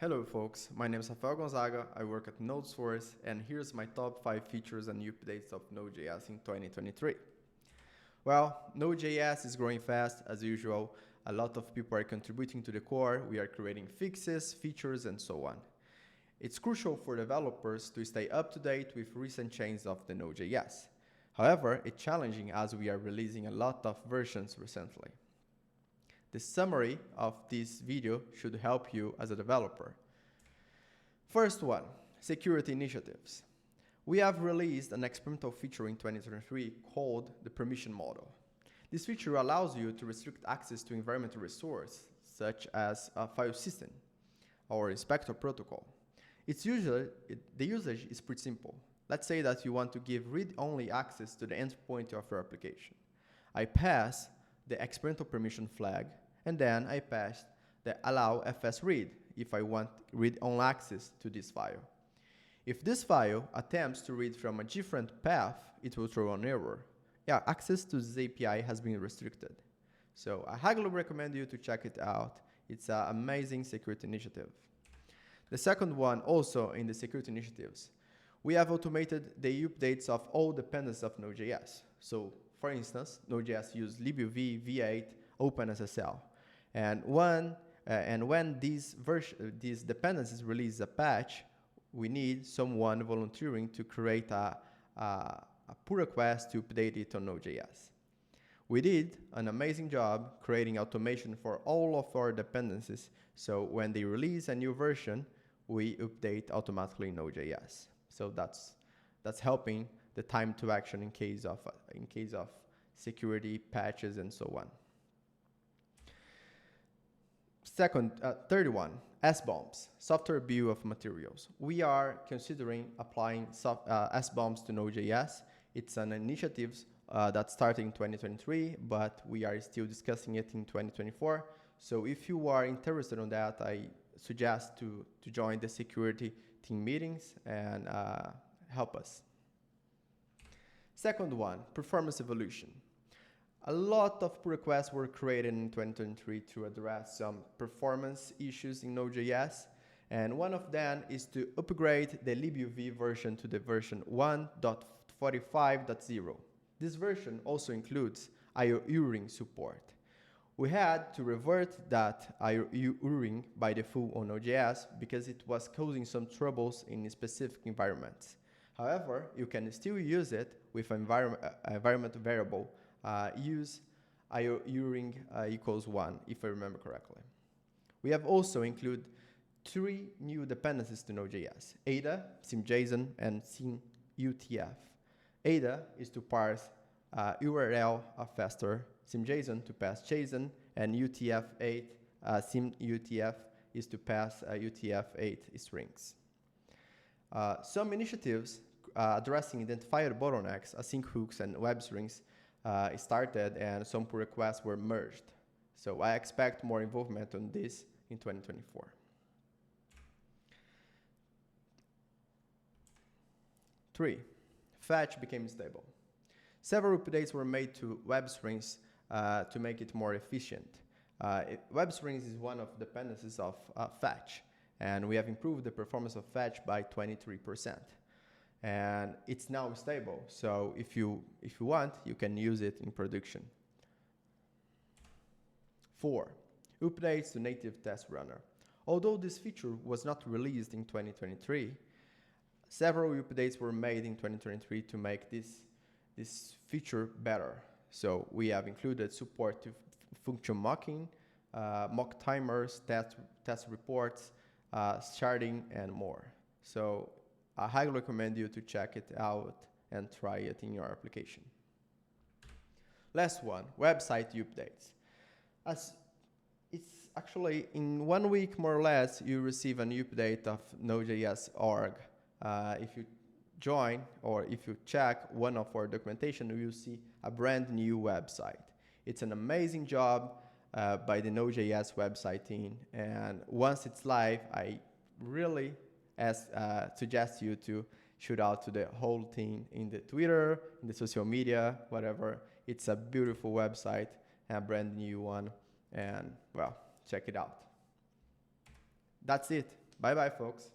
Hello folks, my name is Rafael Gonzaga, I work at NodeSource, and here's my top 5 features and updates of Node.js in 2023. Well, Node.js is growing fast as usual, a lot of people are contributing to the core, we are creating fixes, features, and so on. It's crucial for developers to stay up to date with recent changes of the Node.js. However, it's challenging as we are releasing a lot of versions recently. The summary of this video should help you as a developer. First one, security initiatives. We have released an experimental feature in 2023 called the permission model. This feature allows you to restrict access to environmental resources, such as a file system or inspector protocol. The usage is pretty simple. Let's say that you want to give read-only access to the endpoint of your application. I pass the experimental permission flag, and then I pass the allow fs read if I want read-only access to this file. If this file attempts to read from a different path, it will throw an error. Yeah, access to this API has been restricted. So I highly recommend you to check it out. It's an amazing security initiative. The second one, also in the security initiatives, we have automated the updates of all dependencies of Node.js. So, for instance, Node.js uses libuv, v8, OpenSSL. And when these dependencies release a patch, we need someone volunteering to create a pull request to update it on Node.js. We did an amazing job creating automation for all of our dependencies, so when they release a new version, we update automatically in Node.js. So that's helping the time to action in case of security patches and so on. Third one, SBOMs, software bill of materials. We are considering applying SBOMs to Node.js. It's an initiative that started in 2023, but we are still discussing it in 2024. So if you are interested in that, I suggest to join the security team meetings and help us. Second one, performance evolution. A lot of pull requests were created in 2023 to address some performance issues in Node.js, and one of them is to upgrade the libuv version to the version 1.45.0. This version also includes IO urine support. We had to revert that IO urine by default on Node.js because it was causing some troubles in specific environments. However, you can still use it with an environment variable. Use IO urine equals 1, if I remember correctly. We have also included 3 new dependencies to Node.js: ADA, SimJSON, and SimUTF. ADA is to parse URL faster, SimJSON to pass JSON, and UTF-8, SimUTF is to pass UTF-8 strings. Some initiatives addressing identified bottlenecks, async hooks, and web strings started, and some pull requests were merged. So I expect more involvement on this in 2024. Three, fetch became stable. Several updates were made to web strings to make it more efficient. Web strings is one of the dependencies of fetch, and we have improved the performance of fetch by 23%. And it's now stable, so if you want, you can use it in production. 4, updates to native test runner. Although this feature was not released in 2023, several updates were made in 2023 to make this feature better. So we have included support to function mocking, mock timers, test reports, sharding, and more. So I highly recommend you to check it out and try it in your application. Last one, website updates. As it's actually in 1 week more or less, you receive an update of Node.js org. If you join or if you check one of our documentation, you will see a brand new website. It's an amazing job by the Node.js website team, and once it's live, I really suggest you to shoot out to the whole team in the Twitter, in the social media, whatever. It's a beautiful website, a brand new one, and well, check it out. That's it. Bye bye, folks.